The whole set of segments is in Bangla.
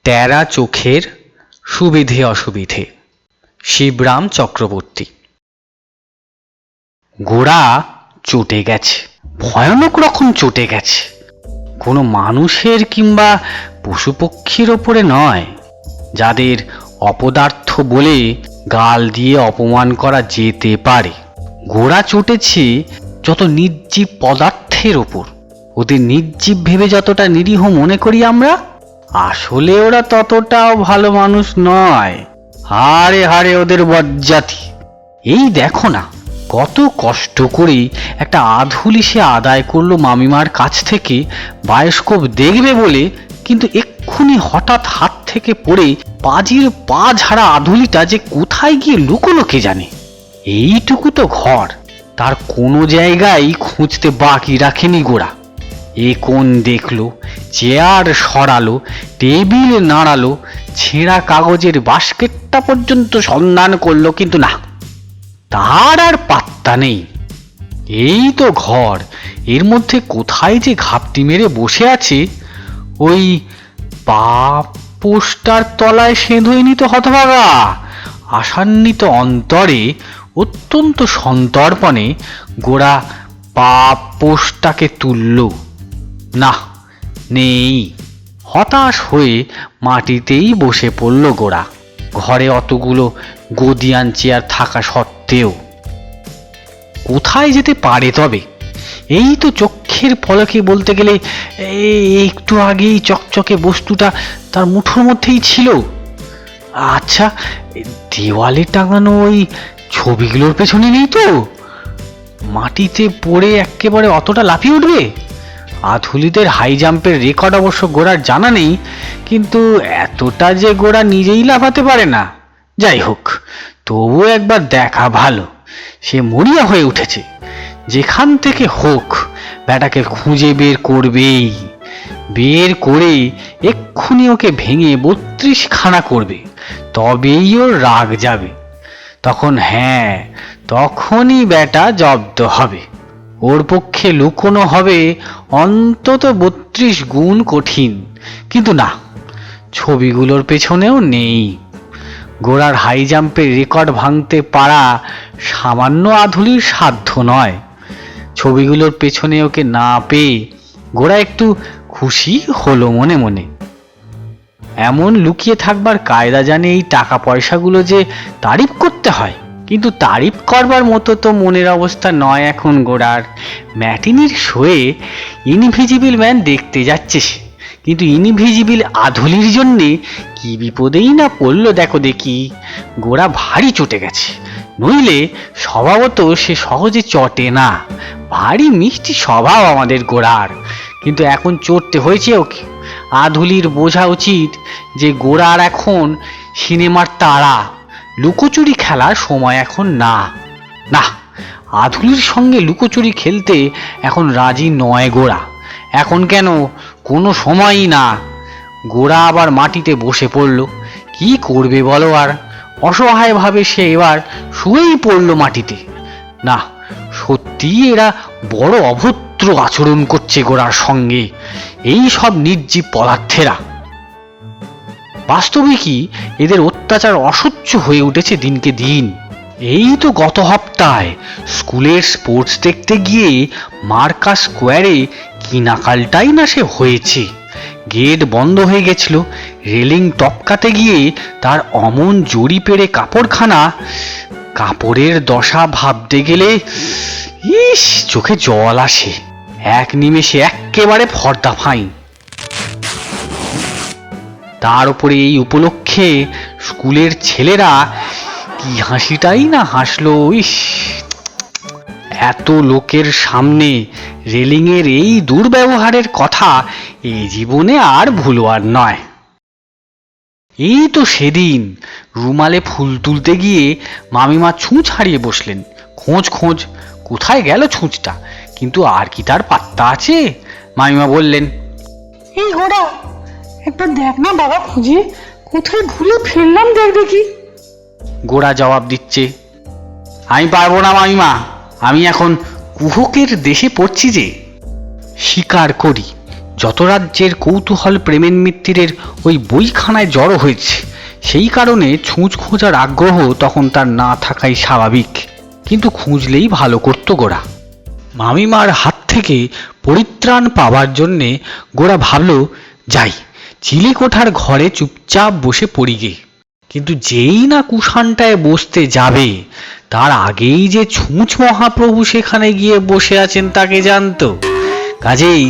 তেরা চোখের সুবিধে অসুবিধে। শিবরাম চক্রবর্তী। গোড়া চটে গেছে, ভয়ানক রকম চটে গেছে। কোনো মানুষের কিংবা পশুপক্ষীর ওপরে নয়, যাদের অপদার্থ বলে গাল দিয়ে অপমান করা যেতে পারে। গোড়া চটেছে যত নির্জীব পদার্থের ওপর। ওদের নির্জীব ভেবে যতটা নিরীহ মনে করি আমরা, আসলে ওরা ততটাও ভালো মানুষ নয়। হারে হারে ওদের বজ্জাতি। এই দেখো না, কত কষ্ট করে একটা আধুলি সে আদায় করলো মামিমার কাছ থেকে বায়োস্কোপ দেখবে বলে, কিন্তু এক্ষুনি হঠাৎ হাত থেকে পড়ে পাজির পা ঝাড়া আধুলিটা যে কোথায় গিয়ে লুকোলো কে জানে। এইটুকু তো ঘর, তার কোনো জায়গায় খুঁজতে বাকি রাখেনি গোড়া। এ কোণ দেখলো, চেয়ার সরালো, টেবিল নাড়ালো, ছেঁড়া কাগজের বাস্কেটটা পর্যন্ত সন্ধান করলো, কিন্তু না, তার আর পাত্তা নেই। এই তো ঘর, এর মধ্যে কোথায় যে ঘাপটি মেরে বসে আছে। ওই পোস্টার তলায় সেঁধোয়নি তো হতভাগা। আশান্বিত অন্তরে, অত্যন্ত সন্তর্পণে গোড়া পোস্টটাকে তুলল। না, নেই। হতাশ হয়ে মাটিতেই বসে পড়ল গোড়া। ঘরে অতগুলো গদিয়ান চেয়ার থাকা সত্ত্বেও কোথায় যেতে পারে তবে? এই তো চোখের পলকে বলতে গেলে একটু আগেই চকচকে বস্তুটা তার মুঠোর মধ্যেই ছিল। আচ্ছা, দেওয়ালে টাঙানো ওই ছবিগুলোর পেছনে নেই তো? মাটিতে পড়ে একেবারে অতটা লাফিয়ে উঠবে? আধুলিদের হাই জাম্পের রেকর্ড অবশ্য গোড়ার জানা নেই, কিন্তু এতটা যে গোড়া নিজেই লাফাতে পারে না। যাই হোক, তবুও একবার দেখা ভালো। সে মরিয়া হয়ে উঠেছে। যেখান থেকে হোক ব্যাটাকে খুঁজে বের করবেই। বের করে এক্ষুনি ওকে ভেঙে 32 খানা করবে, তবেই ওর রাগ যাবে। তখনই ব্যাটা জব্দ হবে। ওর পক্ষে লুকোনো হবে অন্তত 32 গুণ কঠিন। কিন্তু না, ছবিগুলোর পেছনেও নেই। গোড়ার হাই জাম্পের রেকর্ড ভাঙতে পারা সামান্য আধুলির সাধ্য নয়। ছবিগুলোর পেছনে ওকে না পেয়ে গোড়া একটু খুশি হলো মনে মনে। এমন লুকিয়ে থাকবার কায়দা জানে এই টাকা পয়সাগুলো যে তারিফ করতে হয়, কিন্তু তারিফ করবার মতো তো মনের অবস্থা নয় এখন গোড়ার। ম্যাটিনির শোয়ে ইনভিজিবল ম্যান দেখতে যাচ্ছে সে, কিন্তু ইনভিজিবল আধুলির জন্যে কি বিপদেই না পড়লো দেখো দেখি। গোড়া ভারী চটে গেছে, নইলে স্বভাবত সে সহজে চটে না। ভারী মিষ্টি স্বভাব আমাদের গোড়ার, কিন্তু এখন চটতে হয়েছে ওকে। আধুলির বোঝা উচিত যে গোড়ার এখন সিনেমার তারা, লুকোচুরি খেলার সময় এখন না। না, আধুলির সঙ্গে লুকোচুরি খেলতে এখন রাজি নয় গোড়া। এখন কেন, কোনো সময়ই না। গোড়া আবার মাটিতে বসে পড়ল। কি করবে বলো আর? অসহায় ভাবে সে এবার শুয়েই পড়ল মাটিতে। না, সত্যি এরা বড় অভদ্র আচরণ করছে গোড়ার সঙ্গে, এই সব নির্জীব পদার্থেরা। বাস্তবে কি এদের অত্যাচার অসহ্য হয়ে উঠেছে দিনকে দিন। এই তো গত সপ্তাহে স্কুলের স্পোর্টস দেখতে গিয়ে মার্কাস স্কোয়ারে কি নাকালটাই না সে হয়েছে। গেট বন্ধ হয়ে গেছিল, রেলিং টপকাতে গিয়ে তার অমন জড়ি পেড়ে কাপড়ের দশা ভাবতে গেলে চোখে জল আসে। এক নিমেষে একেবারে ফর্দা ফাইন। তার উপরে এই উপলক্ষে স্কুলের ছেলেরা কি হাসিটাই না হাসলো। এত লোকের সামনে রেলিংয়ের এই দুর্ব্যবহারের কথা এই জীবনে আর ভুলবার নয়। এই তো সেদিন রুমালে ফুল তুলতে গিয়ে মামিমা ছুঁচ হারিয়ে বসলেন। খোঁজ কোথায় গেল ছুঁচটা, কিন্তু আর কি তার পাত্তা আছে? মামিমা বললেন, এই গোড়া, একবার দেখ না বাবা, খুঁজে কোথায় ভুলে ফেললাম, দেখ দেখি। গোড়া জবাব দিচ্ছে, আমি পারবো না মামিমা, আমি এখন কুহকের দেশে পড়ছি যে। স্বীকার করি, যত রাজ্যের কৌতূহল প্রেমের মিত্তিরের ওই বইখানায় জড়ো হয়েছে, সেই কারণে ছুঁচ খোঁজার আগ্রহ তখন তার না থাকাই স্বাভাবিক। কিন্তু খুঁজলেই ভালো করত গোরা। মামিমার হাত থেকে পরিত্রাণ পাওয়ার জন্যে গোরা ভাবল, যাই চিলেকোঠার ঘরে চুপচাপ বসে পড়ি গে। কিন্তু যেই না কুষাণটায় বসতে যাবে, তার আগেই যে ছুঁচ মহাপ্রভু সেখানে গিয়ে বসে আছেন তাকে জানতো। কাজেই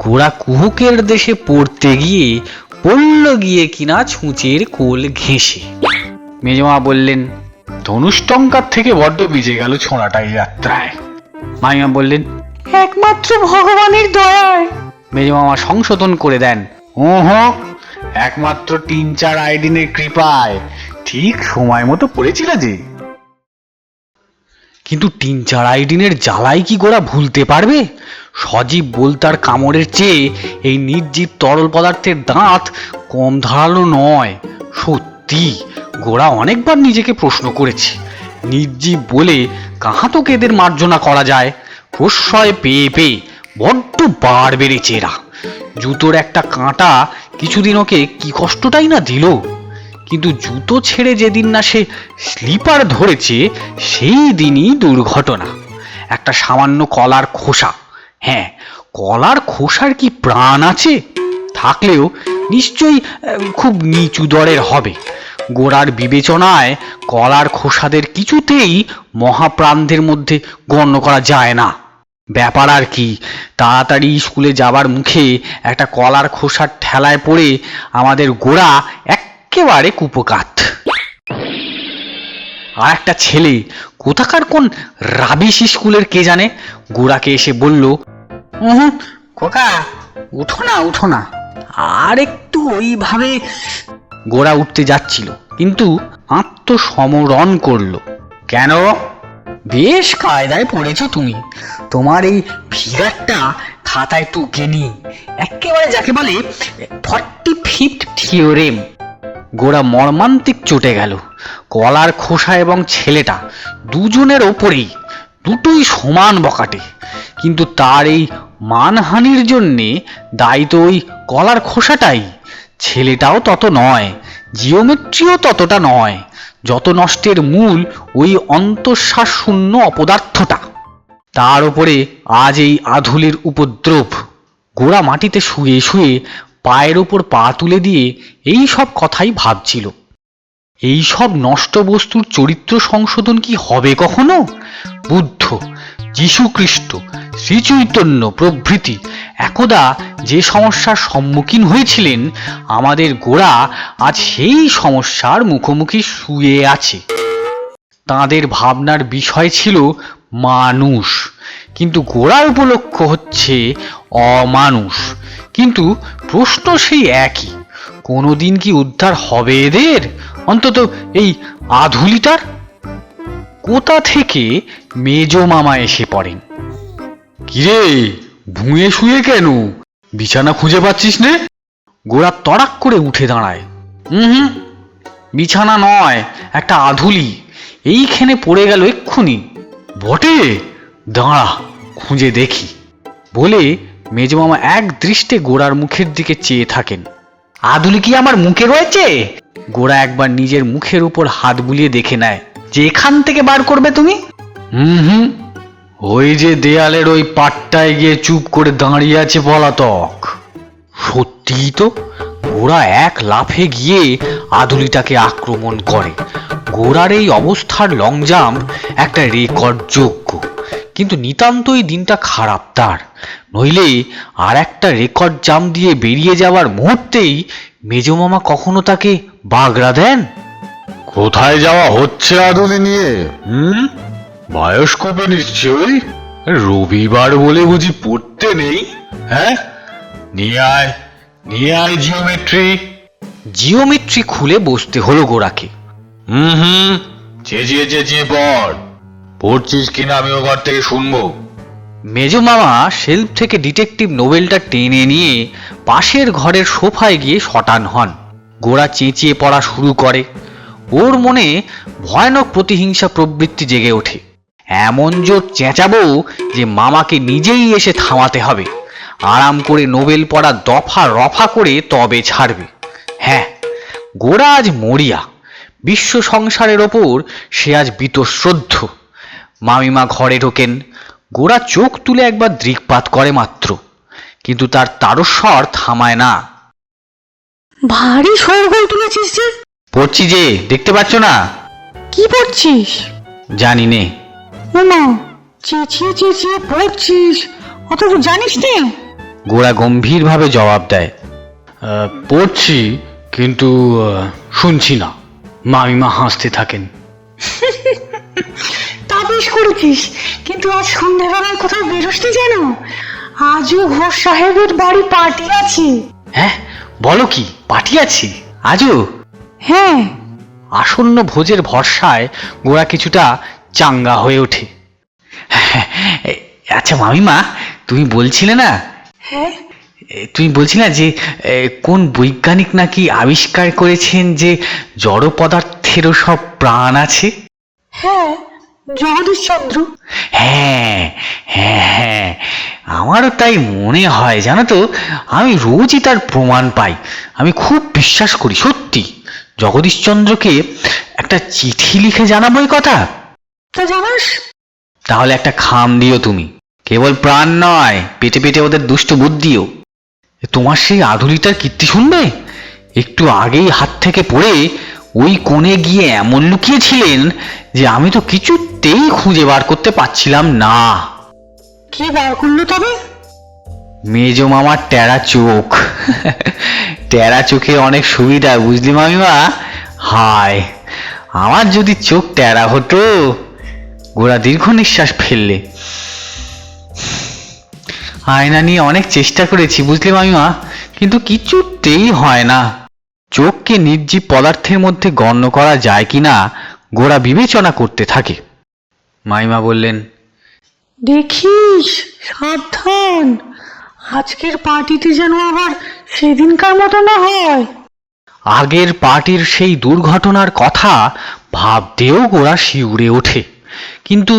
গোরা কুহুকের দেশে পড়তে গিয়ে পড়ল গিয়ে কিনা ছুঁচের কোল ঘেঁষে। মেজমা বললেন, ধনুষ্টঙ্কার থেকে বড্ড ভিজে গেল ছোঁড়াটাই যাত্রায়। মামিমা বললেন, একমাত্র ভগবানের দয়ায়। মেজমামা সংশোধন করে দেন, একমাত্র 3-4 আইডিনের কৃপায় ঠিক সময় মতো পড়েছিল যে। কিন্তু 3-4 আইডিনের জ্বালাই কি গোরা ভুলতে পারবে? সজীব বলতার কামড়ের চেয়ে এই নির্জীব তরল পদার্থের দাঁত কম ধারালো নয়। সত্যি গোরা অনেকবার নিজেকে প্রশ্ন করেছে, নির্জীব বলে কাহাতোকে এদের মার্জনা করা যায়? প্রশ্রয় পেয়ে পেয়ে বড্ড বার বেড়েছে এরা। জুতোর একটা কাঁটা কিছুদিন ওকে কি কষ্টটাই না দিল। কিন্তু জুতো ছেড়ে যেদিন না সে স্লিপার ধরেছে, সেই দিনই দুর্ঘটনা। একটা সামান্য কলার খোসা, হ্যাঁ কলার খোসার কি প্রাণ আছে? থাকলেও নিশ্চয়ই খুব নিচু দরের হবে। গোড়ার বিবেচনায় কলার খোসাদের কিছুতেই মহাপ্রাণদের মধ্যে গণ্য করা যায় না। ব্যাপার আর কি, তাড়াতাড়ি স্কুলে যাবার মুখে একটা কলার খোসার ঠেলায় পড়ে আমাদের গোড়া একেবারে কুপকাত। আর একটা ছেলে কোথাকার কোন রাবিশ স্কুলের কে জানে, গোড়াকে এসে বলল, খোকা উঠো না উঠো না। আর একটু ওইভাবে। গোড়া উঠতে যাচ্ছিল, কিন্তু আত্মসমরণ করল। কেন? বেশ কায়দায় পড়েছ তুমি। তোমার এই ফিগারটা খাতায় টুকে নি, একেবারে যাকে বলে 45th থিওরেম। গোড়া মর্মান্তিক চটে গেল। কলার খোসা এবং ছেলেটা দুজনের ওপরেই, দুটোই সমান বকাটে। কিন্তু তার এই মানহানির জন্যে দায়ী তো ওই কলার খোসাটাই। ছেলেটাও তত নয়, জিওমেট্রিও ততটা নয়। যত নষ্টের মূল ওই অন্তঃশ্বাস শূন্য অপদার্থটা। তার উপরে আজ এই আধুলির উপদ্রব। গোড়া মাটিতে শুয়ে শুয়ে পায়ের ওপর পা তুলে দিয়ে এই সব কথাই ভাবছিল। এই সব নষ্ট বস্তুর চরিত্র সংশোধন কি হবে কখনো? বুদ্ধ, যীশুখ্রিস্ট, শ্রীচৈতন্য প্রভৃতি একদা যে সমস্যার সম্মুখীন হয়েছিলেন, আমাদের গোড়া আজ সেই সমস্যার মুখোমুখি শুয়ে আছে। তাঁদের ভাবনার বিষয় ছিল মানুষ, কিন্তু গোড়ার উপলক্ষ হচ্ছে অমানুষ। কিন্তু প্রশ্ন সেই একই, কোনোদিন কি উদ্ধার হবে এদের? অন্তত এই আধুলিটার। কোথা থেকে মেজ মামা এসে পড়েন। কিরে, ভুঁয়ে শুয়ে কেন? বিছানা খুঁজে পাচ্ছিস নে? গোড়া তড়াক করে উঠে দাঁড়ায়। বিছানা নয়, একটা আধুলি এইখানে পড়ে গেল এক্ষুনি। বটে, দাঁড়া খুঁজে দেখি বলে মেজমামা এক দৃষ্টে গোড়ার মুখের দিকে চেয়ে থাকেন। আধুলি কি আমার মুখে রয়েছে? গোড়া একবার নিজের মুখের উপর হাত বুলিয়ে দেখে নেয়। যে এখান থেকে বার করবে তুমি? ওই যে দেয়ালের ওই পাটটায় গিয়ে চুপ করে দাঁড়িয়ে আছে পলাতক। সত্যিই তো। গোড়া এক লাফে গিয়ে আধুলিটাকে আক্রমণ করে। গোড়ার এই অবস্থার লং জাম্প একটা রেকর্ড যোগ্য। কিন্তু নিতান্তই দিনটা খারাপ তার, নইলে আর একটা রেকর্ড জাম্প দিয়ে বেরিয়ে যাওয়ার মুহূর্তেই মেজমামা কখনো তাকে বাগড়া দেন। কোথায় যাওয়া হচ্ছে আধুলি নিয়ে? বায়োস্কোপে নিশ্চয়ই। রবিবার বলে বুঝি পড়তে নেই? হ্যাঁ, নিয়ে আয় জিওমেট্রি। জিওমেট্রি খুলে বসতে হলো গোড়াকে। চেঁচিয়ে চেঁচিয়ে পড়। পড়ছিস কিনা আমিও ঘর থেকে শুনবো। মেজমামা শেলফ থেকে ডিটেকটিভ নোবেলটা টেনে নিয়ে পাশের ঘরের সোফায় গিয়ে শটান হন। গোড়া চেঁচিয়ে পড়া শুরু করে। ওর মনে ভয়ানক প্রতিহিংসা প্রবৃত্তি জেগে ওঠে। এমন জোর চেঁচাবো যে মামাকে নিজেই এসে থামাতে হবে। আরাম করে নোবেল পড়া দফা রফা করে তবে ছাড়বে। হ্যাঁ, গোরা আজ মরিয়া, বিশ্ব সংসারের ওপর সে আজ বীতশ্রদ্ধ। মামিমা ঘরে ঢোকেন, গোরা চোখ তুলে একবার দৃকপাত করে মাত্র, কিন্তু তার তারস্বর থামায় না। ভারী শোরগোল তুলেছিস যে। পড়ছি যে, দেখতে পাচ্ছ না? কি পড়ছিস? জানি নে। না, চেঁচিয়ে চেঁচিয়ে পড়ছিস, অত জানিস নে? গোরা গম্ভীরভাবে জবাব দেয়, পড়ছি, কিন্তু শুনছি না। মামিমা হাসতে থাকেন। তা বেশ করেছিস, কিন্তু আজ সন্ধ্যাবেলায় কোথাও বেরোসনি যেন? আজও ঘোষ সাহেবের বাড়ি পার্টি আছে। হ্যাঁ, বলো কি, পার্টি আছে আজও? হ্যাঁ। আসন্ন ভোজের ভরসায় গোরা কিছুটা চাঙ্গা হয়ে ওঠে। আচ্ছা মামিমা, তুমি বলছিলে না, হ্যাঁ, তুমি বলছিলে না যে কোন বৈজ্ঞানিক নাকি আবিষ্কার করেছেন যে জড় পদার্থেরও সব প্রাণ আছে? হ্যাঁ, জগদীশচন্দ্র। হ্যাঁ হ্যাঁ হ্যাঁ, আমারও তাই মনে হয়, জানো তো, আমি রোজই তার প্রমাণ পাই। আমি খুব বিশ্বাস করি, সত্যি। জগদীশচন্দ্রকে একটা চিঠি লিখে জানাবো এই কথা। তা জানাস? তাহলে একটা খাম দিও তুমি, কেবল প্রাণ নয়, পেটে পেটে ওদের দুষ্ট বুদ্ধিও। তোমার সেই আধুলিটার কীর্তি শুনবে? একটু আগেই হাত থেকে পড়ে ওই কোণে গিয়ে এমন লুকিয়েছিলেন যে আমি তো কিছুতেই খুঁজে বার করতে পারছিলাম না। কি বার করলো তবে? মেজো মামার টেরা চোখ। টেরা চোখে অনেক সুবিধা, বুঝলি মামিমা? হায়, আমার যদি চোখ টেরা হতো। গোরা দীর্ঘ নিঃশ্বাস ফেললে। আয়না নিয়ে অনেক চেষ্টা করেছি, বুঝলি মামিমা, কিন্তু কিছুতেই হয় না। চোখকে নির্জীব পদার্থের মধ্যে গণ্য করা যায় কিনা গোরা বিবেচনা করতে থাকে। মামিমা বললেন, দেখিস, সাবধান, আজকের পার্টিতে যেন আবার সেদিনকার মতো না হয়। আগের পার্টির সেই দুর্ঘটনার কথা ভাবতেও গোরা শিউরে ওঠে। কিন্তু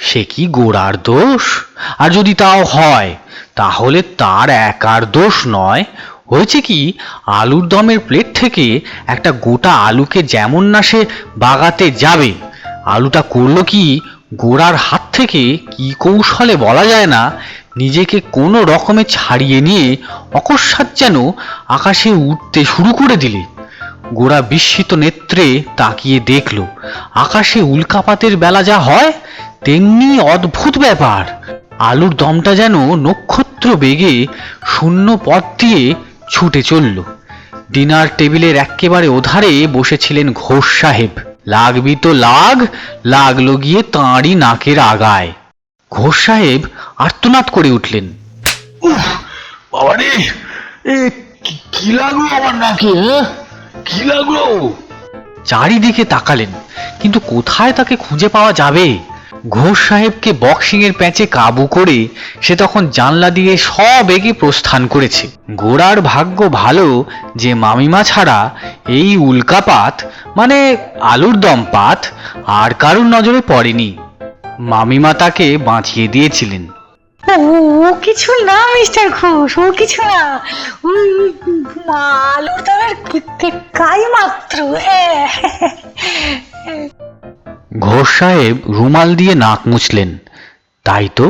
সে কি গোরার দোষ? আর যদি তাও হয়, তাহলে তার একার দোষ নয়। হয়েছে কি, আলুর দমের প্লেট থেকে একটা গোটা আলুকে যেমন না সে বাগাতে যাবে, আলুটা করলো কি, গোরার হাত থেকে কি কৌশলে বলা যায় না, নিজেকে কোনো রকমে ছাড়িয়ে নিয়ে অকস্মাৎ যেন আকাশে উঠতে শুরু করে দিলে। গোরা বিস্মিত নেত্রে তাকিয়ে দেখল, আকাশে উল্কাপাতের বেলা যা হয় তেমনি অদ্ভুত ব্যাপার। আলুর দমটা যেন নক্ষত্র বেগে শূন্য পথ দিয়ে ছুটে চলল। ডিনার টেবিলের এক্কেবারে ওধারে বসেছিলেন ঘোষ সাহেব। লাগবি তো লাগলো গিয়ে তাঁরই নাকের আগায়। ঘোষ সাহেব আর্তনাদ করে উঠলেন, বাবা রে, কি লাগলো আমার নাকে? কি লাগলো? চারিদিকে তাকালেন, কিন্তু কোথায় তাকে খুঁজে পাওয়া যাবে? ঘোষ সাহেবকে বক্সিং এর প্যাঁচে কাবু করে সে তখন জানলা দিয়ে সবেগে প্রস্থান করেছে। গোরার ভাগ্য ভালো যে মামিমা ছাড়া এই উল্কাপাত, মানে আলুর দম পাত, আর কারুর নজরে পড়েনি। মামিমা তাকে বাঁচিয়ে দিয়েছিলেন। ও কিছু না মিস্টার ঘোষ, ও কিছু না, ওই আলুর দমের কাই মাত্র। ঘোষ সাহেব রুমাল দিয়ে নাক মুছলেন। তাই তো,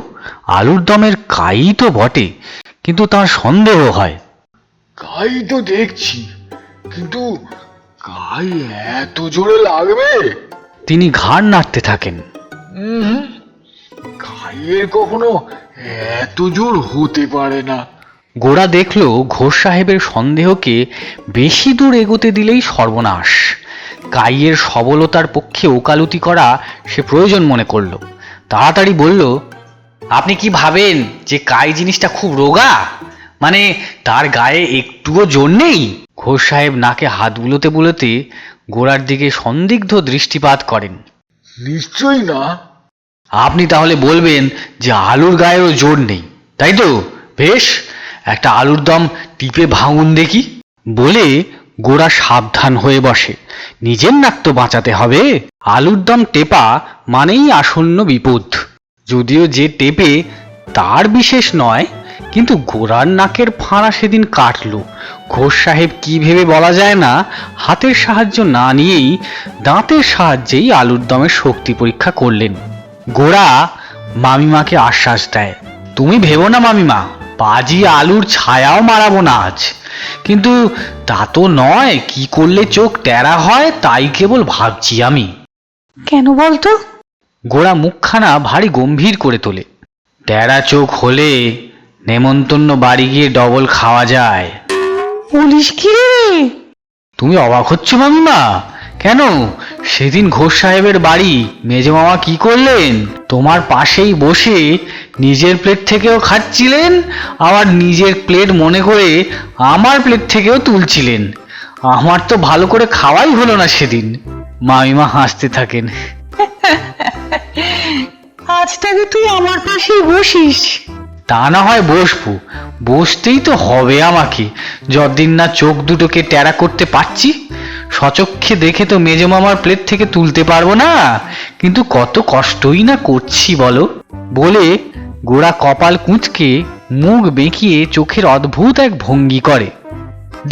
আলুর দমের কাই তো বটে, কিন্তু তার সন্দেহ হয়। কাই তো দেখছি, কিন্তু কাই এত জোরে লাগবে? তিনি ঘাড় নাড়তে থাকেন। কাইয়ের কখনো এত জোর হতে পারে না। গোরা দেখল ঘোষ সাহেবের সন্দেহকে বেশি দূর এগোতে দিলেই সর্বনাশ। কাইয়ের সবলতার পক্ষে ওকালতি করা সে প্রয়োজন মনে করল। তাড়াতাড়ি বলল, আপনি কি ভাবেন যে কাই জিনিসটা খুব রোগা? মানে তার গায়ে একটুও জোর নেই? ঘোষ সাহেব নাকে হাত বুলোতে বুলোতে গোরার দিকে সন্দিগ্ধ দৃষ্টিপাত করেন। নিশ্চয়ই না। আপনি তাহলে বলবেন যে আলুর গায়েও জোর নেই, তাই তো? বেশ, একটা আলুর দম টিপে ভাঙুন দেখি। বলে গোরা সাবধান হয়ে বসে। নিজের নাক তো বাঁচাতে হবে। আলুর দম টেপা মানেই আসন্ন বিপদ। যদিও যে টেপে তার বিশেষ নয়, কিন্তু গোরার নাকের ফাঁড়া সেদিন কাটলো। ঘোষ সাহেব কি ভেবে বলা যায় না, হাতের সাহায্য না নিয়েই দাঁতের সাহায্যেই আলুর দমের শক্তি পরীক্ষা করলেন। গোরা মামিমাকে আশ্বাস দেয়, তুমি ভেবো না মামিমা, পাজি আলুর ছায়াও মারাবো না আজ। কিন্তু তা তো নয়, কি করলে চোখ টেরা হয় তাই কেবল ভাবছি আমি। কেন বলতো? গোরা মুখখানা ভারী গম্ভীর করে তোলে। টেরা চোখ হলে নেমন্তন্ন বাড়ি গিয়ে ডবল খাওয়া যায়। বলিস কি রে? তুমি অবাক হচ্ছ মামিমা? কেন, সেদিন ঘোষ সাহেবের বাড়ি মেজো মামা কি করলেন? তোমার পাশেই বসে নিজের প্লেট থেকেও খাচ্ছিলেন, আবার নিজের প্লেট মনে করে আমার প্লেট থেকেও তুলছিলেন। আমার তো ভালো করে খাওয়াই হলো না সেদিন। মামিমা হাসতে থাকেন। আজ থেকে তুই আমার পাশেই বসিস। তা না হয় বসবো, বসতেই তো হবে আমাকে, যতদিন না চোখ দুটোকে টেরা করতে পারছি। সচক্ষে দেখে তো মেজো মামার প্লেট থেকে তুলতে পারবো না, কিন্তু কত কষ্টই না করছি বলো। বলে গোরা কপাল কুঁচকে মুখ বেঁকিয়ে চোখের অদ্ভুত এক ভঙ্গি করে।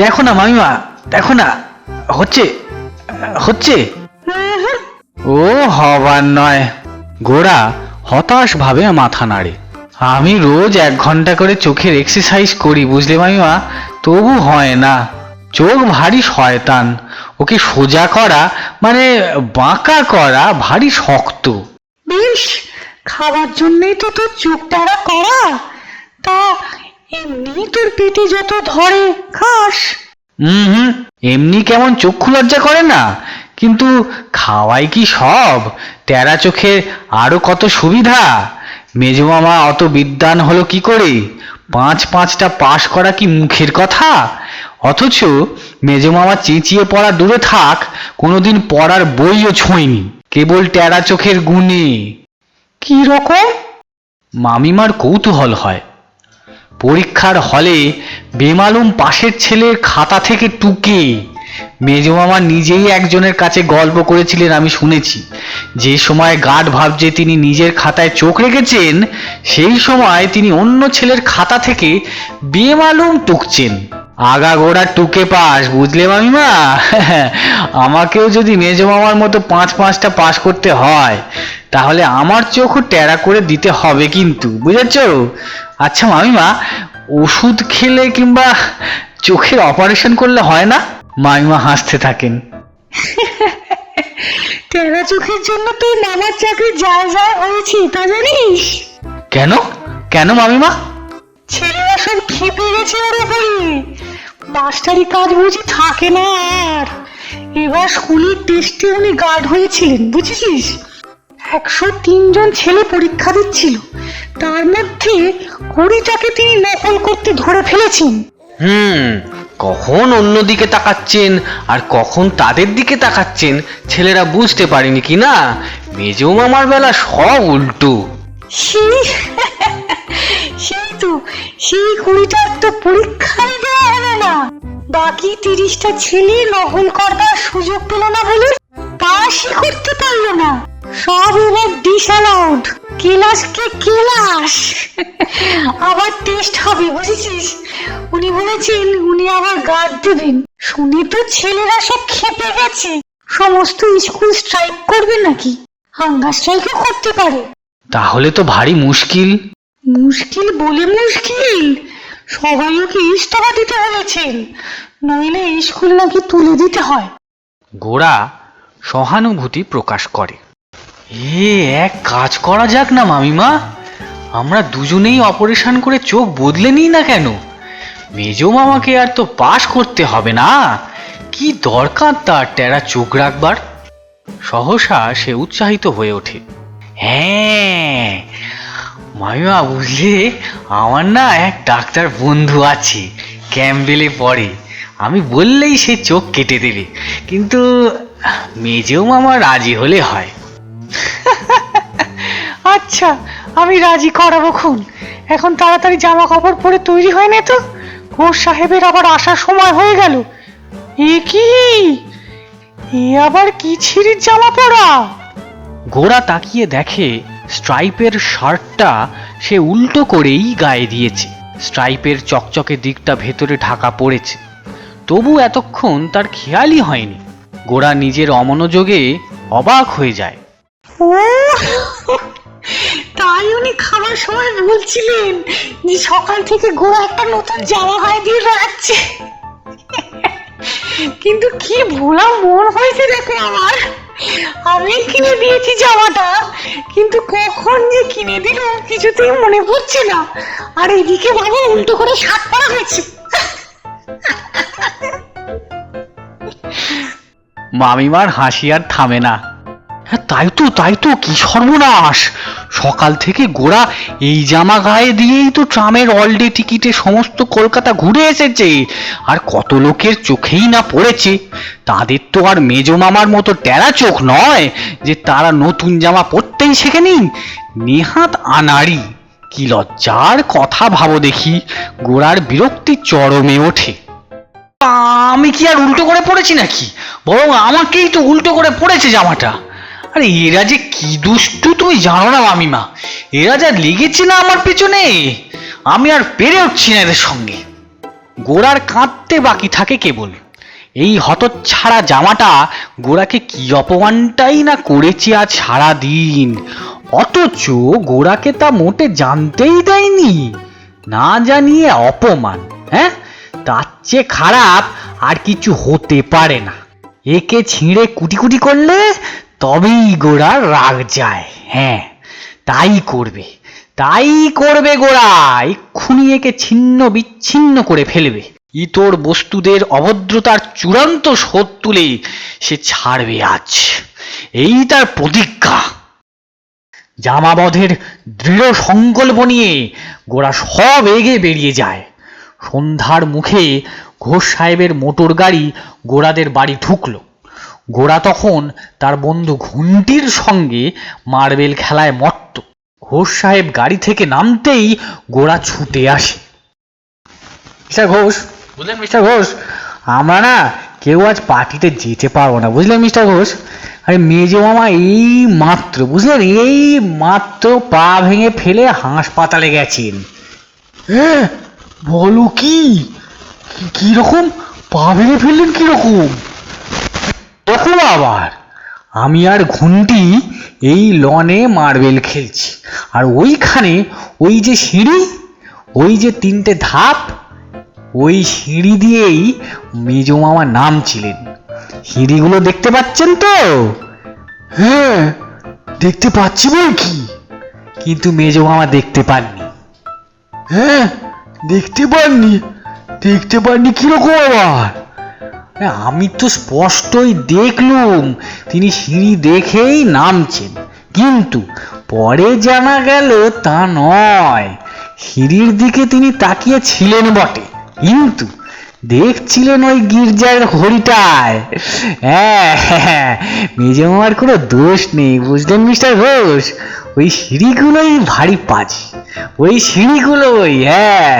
দেখো না মামিমা, দেখো না, হচ্ছে হচ্ছে। ও হবার নয়। গোরা হতাশ ভাবে মাথা নাড়ে। আমি রোজ 1 ঘন্টা করে চোখের এক্সারসাইজ করি বুঝলে মামিমা, তবু হয় না। চোখ ভারী শয়তান, ওকে সোজা করা মানে বাঁকা করা ভারী শক্ত। বেশ, খাবার জন্যই তো তোর চোখ টানা করা। তা এমনি তোর পেটে যত ধরে খাস। হুম, এমনি কেমন চক্ষু লজ্জা করে না, কিন্তু খাওয়াই কি সব? টেরা চোখে আরো কত সুবিধা। মেজো মামা অত বিদ্বান হলো কি করে? 5-5টা পাশ করা কি মুখের কথা? অথচ মেজো মামা চেঁচিয়ে পড়া দূরে থাক, কোনোদিন পড়ার বইও ছোঁয়নি, কেবল টেরা চোখের গুণে। কি রকম? মামিমার কৌতূহল হয়। পরীক্ষার হলে বেমালুম পাশের ছেলের খাতা থেকে টুকে মেজো মামা নিজেই একজনের কাছে গল্প করেছিলেন, আমি শুনেছি। যে সময় গাঢ় ভাবছে তিনি নিজের খাতায় চোখ রেখেছেন, সেই সময় তিনি অন্য ছেলের খাতা থেকে বেমালুম টুকছেন। আগাগোড়া টুকে পাস বুঝলে মামিমা। আমাকেও যদি মেজো মামার মতো 5-5টা পাস করতে হয়, তাহলে আমার চোখও টেরা করে দিতে হবে কিন্তু, বুঝেছ? আচ্ছা মামিমা, ওষুধ খেলে কিংবা চোখের অপারেশন করলে হয় না? মামিমা হাসতে থাকেন। টেরা চোখের জন্য তুই মামার চাকরি যায় যায় হয়েছি তা জানিস? কেন কেন মামিমা? ছেলেরা সব খেপে গেছে ওর উপরে। মাস্টারি কাজ বুঝি থাকে না আর। এবার স্কুলের টেস্টে উনি গার্ড হয়েছিলেন বুঝেছিস। 103 জন ছেলে পরীক্ষা দিচ্ছিল, তার মধ্যে 20টাকে তিনি নকল করতে ধরে ফেলেছেন। কখন অন্যদিকে তাকাচ্ছেন আর কখন তাদের দিকে তাকাচ্ছেন ছেলেরা বুঝতে পারেনি কি না। মেজো মামার বেলা সব উল্টো। সেই সেই তো, সেই 20টার তো পরীক্ষাই দেওয়া হলো না। বাকি 30টা ছেলে নকল করবার সুযোগ পেল না বলে পাশই করতে পারলো না। সব এবার ডিসঅ্যালাউড, ক্লাসকে ক্লাস। আবার টেস্ট হবে বুঝেছিস। উনি বলেছেন উনি আবার গার্ড দেবেন। শুনে তো ছেলেরা সব খেপে গেছে। সমস্ত স্কুল স্ট্রাইক করবে নাকি? হাঙ্গার স্ট্রাইকও করতে পারে। তাহলে তো ভারী মুশকিল। মুশকিল বলে মুশকিল, সবাই ওকে ইস্তফা দিতে বলেছেন, নইলে স্কুল নাকি তুলে দিতে হয়। গোরা সহানুভূতি প্রকাশ করে। এক কাজ করা যাক না মামিমা, আমরা দুজনেই অপারেশন করে চোখ বদলে নিই না কেন? মেজো মামাকে আর তো পাস করতে হবে না, কি দরকার তার টেরা চোখ রাখবার? সহসা সে উৎসাহিত হয়ে ওঠে। হ্যাঁ মামিমা, বুঝলে আমার না এক ডাক্তার বন্ধু আছে, ক্যাম্পবেলে পড়ে। আমি বললেই সে চোখ কেটে দেবে, কিন্তু মেজো মামা রাজি হলে হয়। আচ্ছা, আমি রাজি করাবো খুন। এখন তাড়াতাড়ি জামা কাপড় পরে তৈরি হয় না তো, ঘোষ সাহেবের আবার আসার সময় হয়ে গেল। এ কি, এ আবার কি ছিঁড়ির জামা পরা? গোরা তাকিয়ে দেখে স্ট্রাইপের শার্টটা সে উল্টো করেই গায়ে দিয়েছে। স্ট্রাইপের চকচকে দিকটা ভেতরে ঢাকা পড়েছে, তবু এতক্ষণ তার খেয়ালই হয়নি। গোরা নিজের অমনোযোগে অবাক হয়ে যায়। ও, তাই উনি খাবার সময় বলছিলেন যে সকাল থেকে গোড়া একটা নতুন জামা গায়ে দিয়ে রাখছে। কিন্তু কি ভোলা মন হয়েছে দেখো আমার। আমি কিনে দিয়েছি জামাটা, কিন্তু কখন যে কিনে দিল কিছুতেই মনে পড়ছে না। আর এদিকে বাবা উল্টো করে শার্ট পরা হয়েছে। মামিমার হাসি আর থামে না। হ্যাঁ, তাই তো, কি সর্বনাশ! সকাল থেকে গোরা এই জামা গায়ে দিয়েই তো ট্রামের অল ডে টিকিটে সমস্ত কলকাতা ঘুরে এসেছে। আর কত লোকের চোখেই না পড়েছে। তাদের তো আর মেজো মামার মতো টেরা চোখ নয় যে তারা নতুন জামা পরতেই শেখেনি। নেহাত আনাড়ি। কি লজ্জার কথা ভাবো দেখি। গোরার বিরক্তি চরমে ওঠে। আমি কি আর উল্টো করে পড়েছি নাকি? বরং আমাকেই তো উল্টো করে পড়েছে জামাটা। আরে এরা যে কি দুষ্টু তুমি জানো না মামিমা। এরা যা লেগেছে না আমার পেছনে, আমি আর পেরে উঠছি না এদের সঙ্গে। গোরার কাঁদতে বাকি থাকে কেবল। এই হতচ্ছাড়া জামাটা গোরাকে কি অপমানটাই না করেছে আজ সারা দিন, অথচ গোরাকে তা মোটে জানতেই দেয়নি। না জানিয়ে অপমান, হ্যাঁ? তার চেয়ে খারাপ আর কিছু হতে পারে না। একে ছিঁড়ে কুটি কুটি করলে তবেই গোরার রাগ যায়। হ্যাঁ, তাই করবে গোরা। এক্ষুনি একে ছিন্ন বিচ্ছিন্ন করে ফেলবে। ইতর বস্তুদের অভদ্রতার চূড়ান্ত শোধ তুলে সে ছাড়বে আজ, এই তার প্রতিজ্ঞা। জামাবধের দৃঢ় সংকল্প নিয়ে গোরা সব এগে বেরিয়ে যায়। সন্ধ্যার মুখে ঘোষ সাহেবের মোটর গাড়ি গোরাদের বাড়ি ঢুকলো। গোরা তখন তার বন্ধু ঘুন্টির সঙ্গে মার্বেল খেলায় মত্ত। ঘোষ সাহেব গাড়ি থেকে নামতেই গোরা ছুটে আসে। মিস্টার ঘোষ, বুঝলেন মিস্টার ঘোষ, আমরা না কেউ আজ পার্টিতে যেতে পারবো না, বুঝলেন মিস্টার ঘোষ। আরে মেজো মামা এই মাত্র, বুঝলেন, এই মাত্র পা ভেঙে ফেলে হাসপাতালে গেছেন। হ্যাঁ, বলো কি? কিরকম পা ভেঙে ফেললেন? কিরকম? তখন আবার আমি আর ঘুন্টি এই লনে মার্বেল খেলছি, আর ওইখানে ওই যে সিঁড়ি, ওই যে 3টে ধাপ, ওই সিঁড়ি দিয়েই মেজো মামা নামছিলেন। সিঁড়িগুলো দেখতে পাচ্ছেন তো? হ্যাঁ, দেখতে পাচ্ছি বল কি, কিন্তু মেজো মামা দেখতে পাননি। হ্যাঁ, দেখতে পাননি কিরকম আবার? আমি তো স্পষ্টই দেখলুম তিনি সিঁড়ি দেখেই নামছেন, কিন্তু পরে জানা গেল তা নয়। সিঁড়ির দিকে তিনি তাকিয়ে ছিলেন বটে, কিন্তু দেখছিলেন ওই গির্জার ঘড়িটায়। হ্যাঁ, মেজো মামার কোনো দোষ নেই, বুঝলেন মিস্টার ঘোষ। ওই সিঁড়িগুলোই ভারী পাজি, ওই সিঁড়িগুলোই। হ্যাঁ,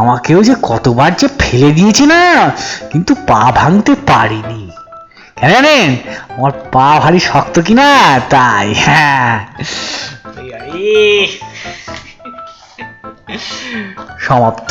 আমাকেও যে কতবার যে ফেলে দিয়েছে না, কিন্তু পা ভাঙতে পারিনি। কেন জানেন? আমার পা ভারী শক্ত কিনা, তাই। হ্যাঁ, সমাপ্ত।